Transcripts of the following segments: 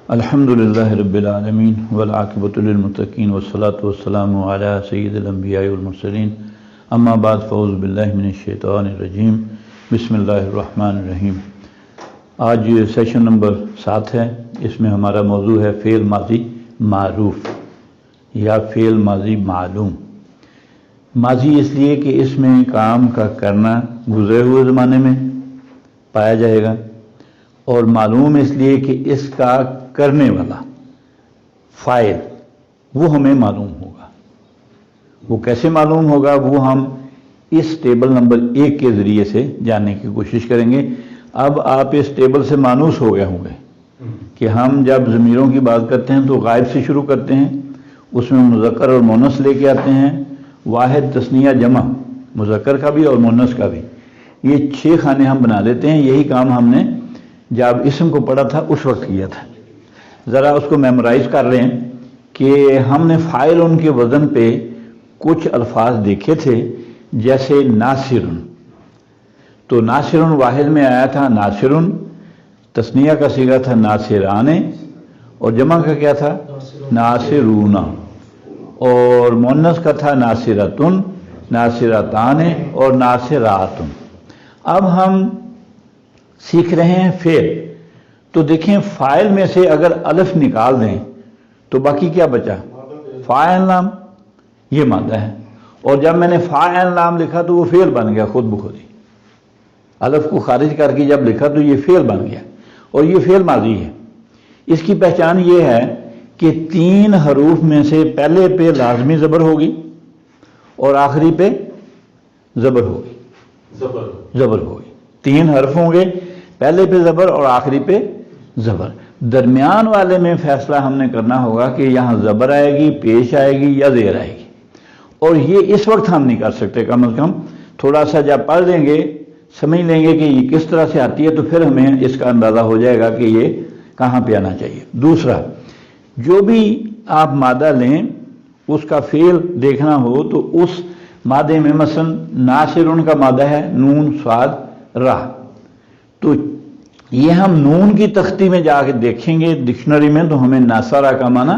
الحمدللہ رب العالمین والعاقبۃ للمتقین والصلاۃ والسلام علی سید الانبیاء والمرسلین اما بعد فاعوذ باللہ من الشیطان الرجیم بسم اللہ الرحمن الرحیم۔ آج سیشن نمبر 7 ہے۔ اس میں ہمارا موضوع ہے فعل ماضی معروف یا فعل ماضی معلوم۔ ماضی اس لیے کہ اس میں کام کا کرنا گزرے ہوئے زمانے میں پایا جائے گا، اور معلوم اس لیے کہ اس کا کرنے والا فاعل وہ ہمیں معلوم ہوگا۔ وہ کیسے معلوم ہوگا وہ ہم اس ٹیبل نمبر 1 کے ذریعے سے جاننے کی کوشش کریں گے۔ اب آپ اس ٹیبل سے مانوس ہو گئے ہوں گے کہ ہم جب ضمیروں کی بات کرتے ہیں تو غائب سے شروع کرتے ہیں، اس میں مذکر اور مونث لے کے آتے ہیں، واحد تثنیہ جمع، مذکر کا بھی اور مونث کا بھی، یہ 6 خانے ہم بنا لیتے ہیں۔ یہی کام ہم نے جب اسم کو پڑھا تھا اس وقت کیا تھا۔ ذرا اس کو میمورائز کر لیں کہ ہم نے فاعل ان کے وزن پہ کچھ الفاظ دیکھے تھے، جیسے ناصرن، تو ناصرن واحد میں آیا تھا ناصرن، تثنیہ کا صیغہ تھا ناصران، اور جمع کا کیا تھا ناصرون، اور مؤنث کا تھا ناصرتن، ناصرتان اور ناصراتن۔ اب ہم سیکھ رہے ہیں فعل، تو دیکھیں فاعل میں سے اگر الف نکال دیں تو باقی کیا بچا؟ فاعل نام، یہ مادہ ہے، اور جب میں نے فاعل نام لکھا تو وہ فعل بن گیا خود بخود ہی۔ الف کو خارج کر کے جب لکھا تو یہ فعل بن گیا، اور یہ فعل ماضی ہے۔ اس کی پہچان یہ ہے کہ 3 حروف میں سے پہلے پہ لازمی زبر ہوگی اور آخری پہ زبر ہوگی، زبر ہوگی۔ 3 حرف ہوں گے، پہلے پہ زبر اور آخری پہ زبر۔ درمیان والے میں فیصلہ ہم نے کرنا ہوگا کہ یہاں زبر آئے گی، پیش آئے گی یا زیر آئے گی، اور یہ اس وقت ہم نہیں کر سکتے۔ کم از کم تھوڑا سا جب پڑھ لیں گے، سمجھ لیں گے کہ یہ کس طرح سے آتی ہے، تو پھر ہمیں اس کا اندازہ ہو جائے گا کہ یہ کہاں پہ آنا چاہیے۔ دوسرا، جو بھی آپ مادہ لیں اس کا فعل دیکھنا ہو تو اس مادے میں مثلا ناصرن کا مادہ ہے نون صاد را، تو یہ ہم نون کی تختی میں جا کے دیکھیں گے ڈکشنری میں تو ہمیں ناصرہ کا معنی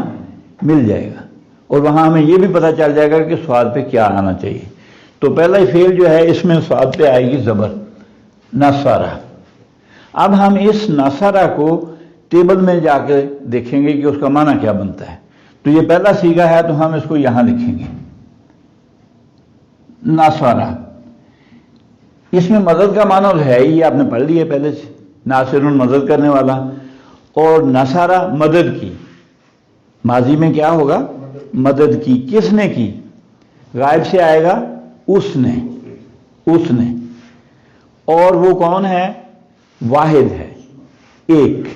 مل جائے گا، اور وہاں ہمیں یہ بھی پتہ چل جائے گا کہ صاد پہ کیا آنا چاہیے۔ تو پہلا فعل جو ہے اس میں صاد پہ آئے گی زبر، ناصرہ۔ اب ہم اس ناصرہ کو ٹیبل میں جا کے دیکھیں گے کہ اس کا معنی کیا بنتا ہے۔ تو یہ پہلا صیغہ ہے تو ہم اس کو یہاں لکھیں گے ناصرہ۔ اس میں مدد کا معنی ہے، یہ آپ نے پڑھ لیا پہلے سے، ناصرن مدد کرنے والا، اور نصارہ مدد کی، ماضی میں کیا ہوگا؟ مدد کی۔ کس نے کی؟ غائب سے آئے گا اس نے، اس نے، اور وہ کون ہے؟ واحد ہے، ایک،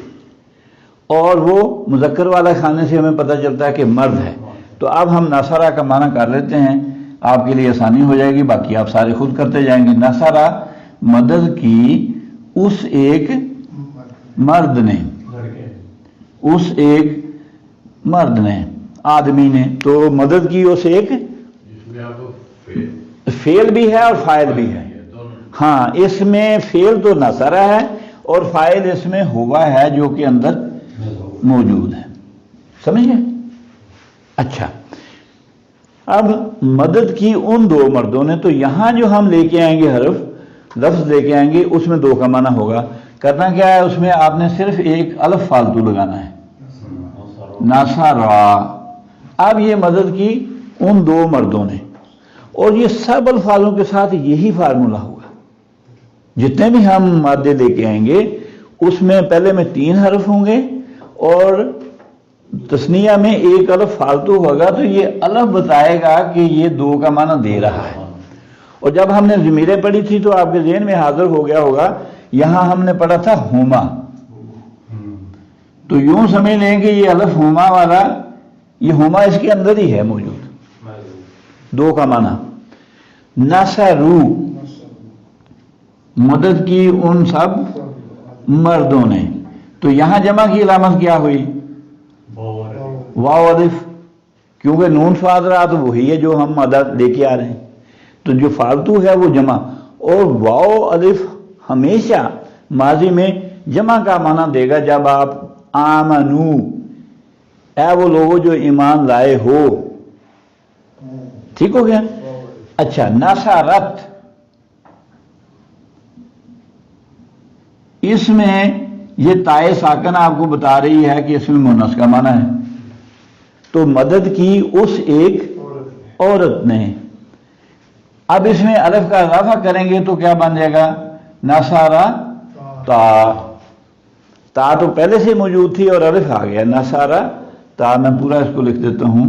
اور وہ مذکر والا خانے سے ہمیں پتہ چلتا ہے کہ مرد ہے۔ تو اب ہم نصارہ کا معنی کر لیتے ہیں، آپ کے لیے آسانی ہو جائے گی، باقی آپ سارے خود کرتے جائیں گے۔ نصارہ مدد کی اس ایک مرد نے، اس ایک مرد نے، آدمی نے، تو مدد کی اس ایک، فعل بھی ہے اور فاعل بھی ہے۔ ہاں، اس میں فعل تو نصارہ ہے اور فاعل اس میں ہوا ہے جو کہ اندر موجود ہے، سمجھ گئے؟ اچھا، اب مدد کی ان 2 مردوں نے، تو یہاں جو ہم لے کے آئیں گے حرف، لفظ لے کے آئیں گے، اس میں 2 کا معنی ہوگا۔ کرنا کیا ہے؟ اس میں آپ نے صرف ایک الف فالتو لگانا ہے، ناصرہ۔ اب یہ مدد کی ان 2 مردوں نے، اور یہ سب الفاظوں کے ساتھ یہی فارمولہ ہوگا۔ جتنے بھی ہم مادے لے کے آئیں گے اس میں پہلے میں 3 حرف ہوں گے اور تثنیہ میں ایک الف فالتو ہوگا، تو یہ الف بتائے گا کہ یہ 2 کا معنی دے رہا ہے۔ اور جب ہم نے ضمیریں پڑھی تھی تو آپ کے ذہن میں حاضر ہو گیا ہوگا، یہاں ہم نے پڑھا تھا ہما، تو یوں سمجھ لیں کہ یہ الف ہما والا، یہ ہما اس کے اندر ہی ہے موجود، 2 کا معنی۔ نصرو، مدد کی ان سب مردوں نے، تو یہاں جمع کی علامت کیا ہوئی؟ واو الف، کیونکہ نون صاد را تو وہی ہے جو ہم مدد لے کے آ رہے ہیں، تو جو فالتو ہے وہ جمع، اور واو الف ہمیشہ ماضی میں جمع کا معنی دے گا جب آپ آمنو، اے وہ لوگوں جو ایمان لائے ہو. ٹھیک ہو گیا. اچھا نصرت، اس میں یہ تائے ساکن آپ کو بتا رہی ہے کہ اس میں مونس کا معنی ہے. تو مدد کی اس ایک عورت نے. اب اس میں الف کا اضافہ کریں گے تو کیا بن جائے گا؟ نصارا تا. تا تو پہلے سے موجود تھی اور الف آ گیا. نصارا تا، میں پورا اس کو لکھ دیتا ہوں.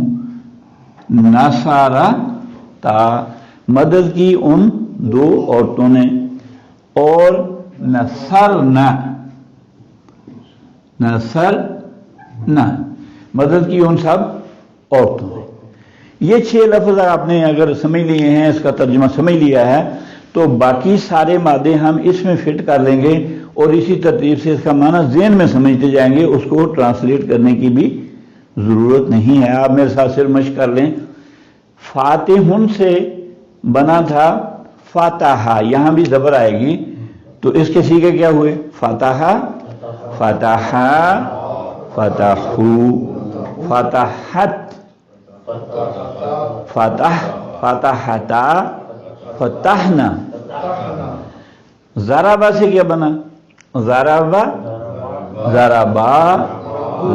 نصارا تا، مدد کی ان دو عورتوں نے. اور نصرنا، نصرنا، مدد کی ان سب عورتوں نے. یہ 6 لفظ آپ نے اگر سمجھ لیے ہیں، اس کا ترجمہ سمجھ لیا ہے، تو باقی سارے مادے ہم اس میں فٹ کر لیں گے اور اسی ترتیب سے اس کا معنی ذہن میں سمجھتے جائیں گے. اس کو ٹرانسلیٹ کرنے کی بھی ضرورت نہیں ہے. آپ میرے ساتھ صرف مشق کر لیں. فاتحن سے بنا تھا فاتحہ، یہاں بھی زبر آئے گی تو اس کے سیغے کیا ہوئے؟ فاتحہ، فاتحہ، فتحو، فتحت، فتح، فتحتا، فتحنا. ضربہ سے کیا بنا؟ ضربہ، ضربا،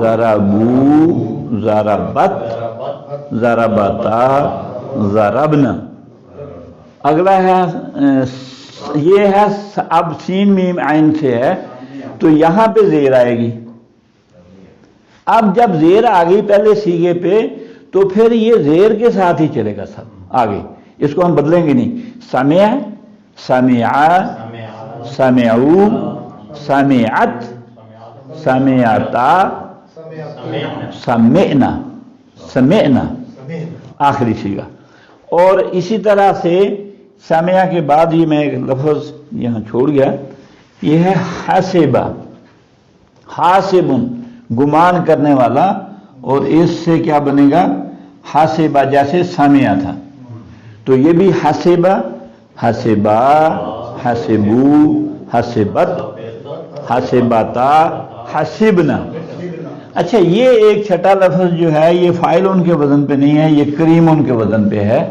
ضربو، ضربت، ضربتا، ضربنا. اگلا ہے یہ ہے، اب سین میم عین سے ہے تو یہاں پہ زیر آئے گی. اب جب زیر آ گئی پہلے سیغے پہ تو پھر یہ زیر کے ساتھ ہی چلے گا سب آگے، اس کو ہم بدلیں گے نہیں. سمع، سمعا، سمعو، سمعت، سمعتا، سمعنا، سمعنا آخری سیغہ. اور اسی طرح سے سمعہ کے بعد یہ میں ایک لفظ یہاں چھوڑ گیا، یہ ہے حاسبہ. حاسبن، گمان کرنے والا، اور اس سے کیا بنے گا؟ حاسبہ، جیسے سمعہ تھا تو یہ بھی حاسبہ، حاسبہ، حاسبو، حاسبت، حاسبتا، حاسبنا. اچھا یہ ایک چھٹا لفظ جو ہے یہ فاعل ان کے وزن پہ نہیں ہے، یہ کریم ان کے وزن پہ ہے.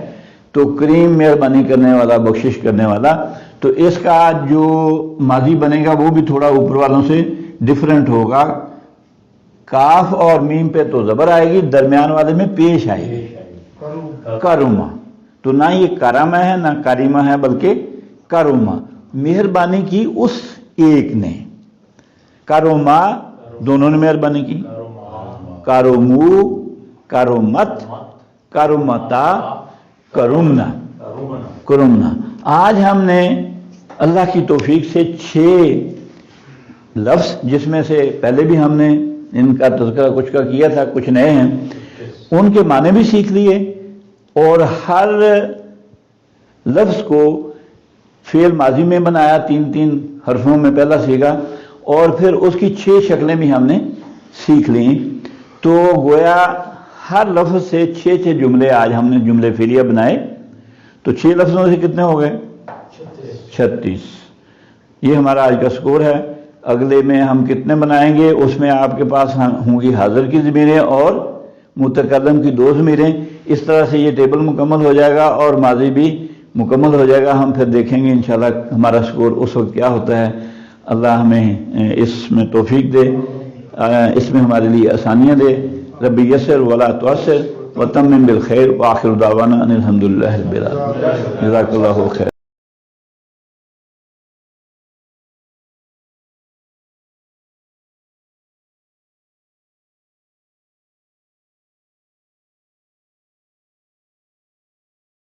تو کریم مہربانی کرنے والا، بخشش کرنے والا. تو اس کا جو ماضی بنے گا وہ بھی تھوڑا اوپر والوں سے ڈیفرنٹ ہوگا. کاف اور میم پہ تو زبر آئے گی، درمیان والے میں پیش آئے گی کرما. تو نہ یہ کرم ہے نہ کریمہ ہے بلکہ کرما، مہربانی کی اس ایک نے. کرما، دونوں نے مہربانی کی. کرمو، کرمت، کرمتا، کرمنا، کرمنا. آج ہم نے اللہ کی توفیق سے 6 لفظ، جس میں سے پہلے بھی ہم نے ان کا تذکرہ کچھ کا کیا تھا، کچھ نئے ہیں، ان کے معنی بھی سیکھ لیے. اور ہر لفظ کو فعل ماضی میں بنایا 3 حرفوں میں پہلا سیکھا، اور پھر اس کی 6 شکلیں بھی ہم نے سیکھ لیں. تو گویا ہر لفظ سے 6 جملے آج ہم نے جملے فعلیہ بنائے. تو 6 لفظوں سے کتنے ہو گئے؟ 36. یہ ہمارا آج کا سکور ہے. اگلے میں ہم کتنے بنائیں گے؟ اس میں آپ کے پاس ہوں گی حاضر کی ضمیریں اور متکلم کی 2 ضمیریں. اس طرح سے یہ ٹیبل مکمل ہو جائے گا اور ماضی بھی مکمل ہو جائے گا. ہم پھر دیکھیں گے انشاءاللہ ہمارا سکور اس وقت کیا ہوتا ہے. اللہ ہمیں اس میں توفیق دے، اس میں ہمارے لیے آسانیاں دے. رب یسر ولا تعسر وتمم بالخیر، وآخر دعوانا ان الحمدللہ رب العالمین. جزاک اللہ خیر.